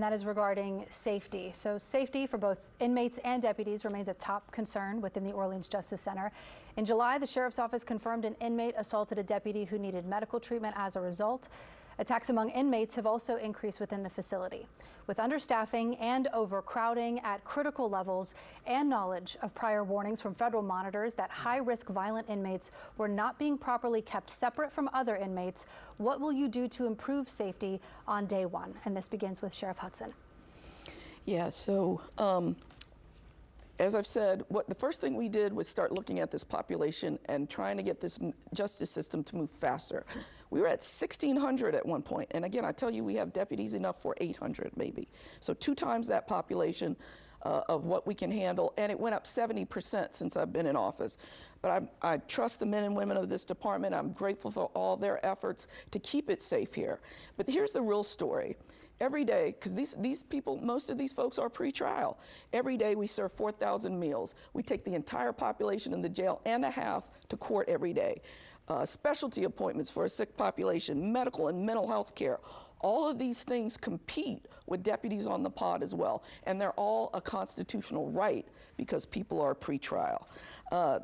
That is regarding safety. So safety for both inmates and deputies remains a top concern within the Orleans Justice Center. In July, the sheriff's office confirmed an inmate assaulted a deputy who needed medical treatment as a result. Attacks among inmates have also increased within the facility. With understaffing and overcrowding at critical levels and knowledge of prior warnings from federal monitors that high-risk violent inmates were not being properly kept separate from other inmates, what will you do to improve safety on day one? And this begins with Sheriff Hudson. Yeah, so as I've said, the first thing we did was start looking at this population and trying to get this justice system to move faster. We were at 1,600 at one point, and again, I tell you, we have deputies enough for 800 maybe. So 2 times that population of what we can handle, and it went up 70% since I've been in office. But I trust the men and women of this department. I'm grateful for all their efforts to keep it safe here. But here's the real story. Every day, because these people, most of these folks are pre-trial. Every day we serve 4,000 meals. We take the entire population in the jail and a half to court every day. Specialty appointments for a sick population, medical and mental health care. All of these things compete with deputies on the pod as well. And they're all a constitutional right because people are pre-trial.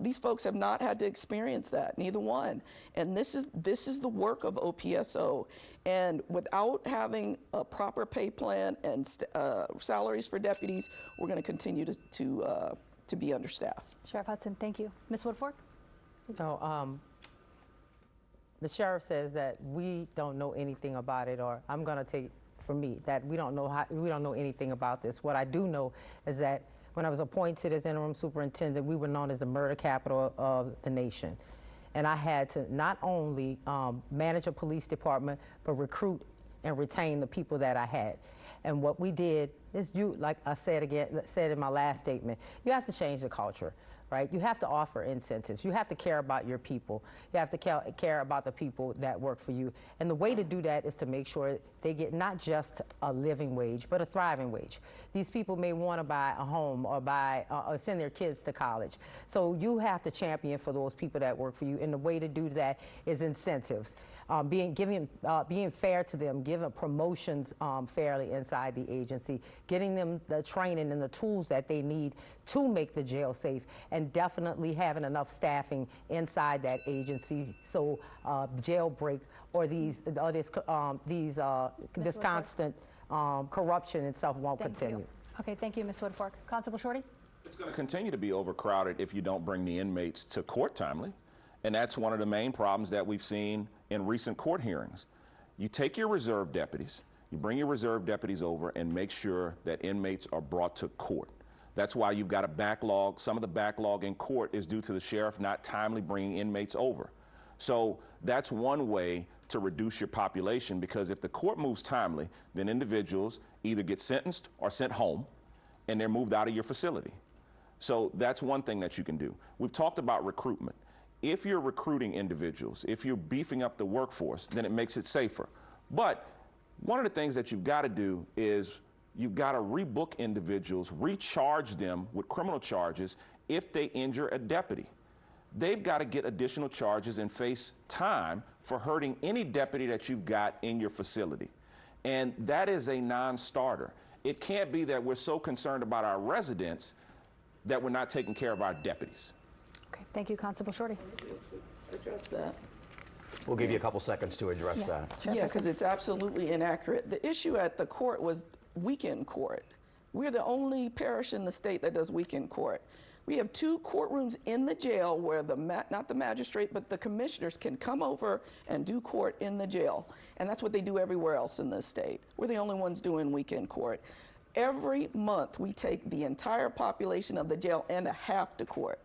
These folks have not had to experience that, neither one. And this is the work of OPSO. And without having a proper pay plan and salaries for deputies, we're going to continue to be understaffed. Sheriff Hudson, thank you. Ms. Woodfork? You know, the sheriff says that we don't know anything about it, or I'm going to take for me that we don't know anything about this. What I do know is that when I was appointed as interim superintendent, we were known as the murder capital of the nation. And I had to not only manage a police department, but recruit and retain the people that I had. And what we did is, like I said in my last statement, you have to change the culture, right? You have to offer incentives. You have to care about your people. You have to care about the people that work for you. And the way to do that is to make sure they get not just a living wage, but a thriving wage. These people may want to buy a home or or send their kids to college. So you have to champion for those people that work for you. And the way to do that is incentives. Being fair to them, giving promotions fairly inside the agency, getting them the training and the tools that they need to make the jail safe, and definitely having enough staffing inside that agency so jailbreak or this constant corruption and stuff won't continue. Okay, thank you, Ms. Woodfork. Constable Shorty? It's going to continue to be overcrowded if you don't bring the inmates to court timely. And that's one of the main problems that we've seen in recent court hearings. You take your reserve deputies, you bring your reserve deputies over and make sure that inmates are brought to court. That's why you've got a backlog. Some of the backlog in court is due to the sheriff not timely bringing inmates over. So that's one way to reduce your population, because if the court moves timely, then individuals either get sentenced or sent home and they're moved out of your facility. So that's one thing that you can do. We've talked about recruitment. If you're recruiting individuals, if you're beefing up the workforce, then it makes it safer. But one of the things that you've got to do is you've got to rebook individuals, recharge them with criminal charges if they injure a deputy. They've got to get additional charges and face time for hurting any deputy that you've got in your facility. And that is a non-starter. It can't be that we're so concerned about our residents that we're not taking care of our deputies. Okay, thank you, Constable Shorty. Address that. We'll give you a couple seconds to address that. Yeah, because it's absolutely inaccurate. The issue at the court was weekend court. We're the only parish in the state that does weekend court. We have 2 courtrooms in the jail where not the magistrate, but the commissioners can come over and do court in the jail. And that's what they do everywhere else in the state. We're the only ones doing weekend court. Every month, we take the entire population of the jail and a half to court.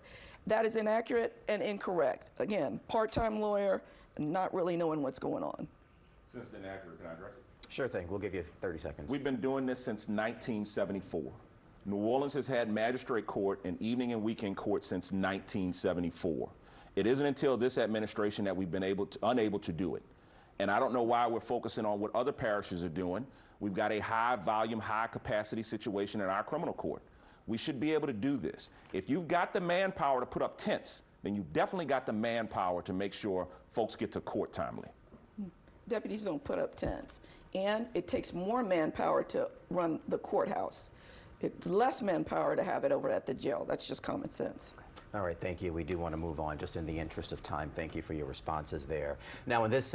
That is inaccurate and incorrect. Again, part-time lawyer, not really knowing what's going on. Since it's inaccurate, can I address it? Sure thing. We'll give you 30 seconds. We've been doing this since 1974. New Orleans has had magistrate court and evening and weekend court since 1974. It isn't until this administration that we've been unable to do it. And I don't know why we're focusing on what other parishes are doing. We've got a high volume, high capacity situation in our criminal court. We should be able to do this. If you've got the manpower to put up tents, then you've definitely got the manpower to make sure folks get to court timely. Deputies don't put up tents. and it takes more manpower to run the courthouse. It's less manpower to have it over at the jail. That's just common sense. All right, thank you. We do want to move on just in the interest of time. Thank you for your responses there. Now, in this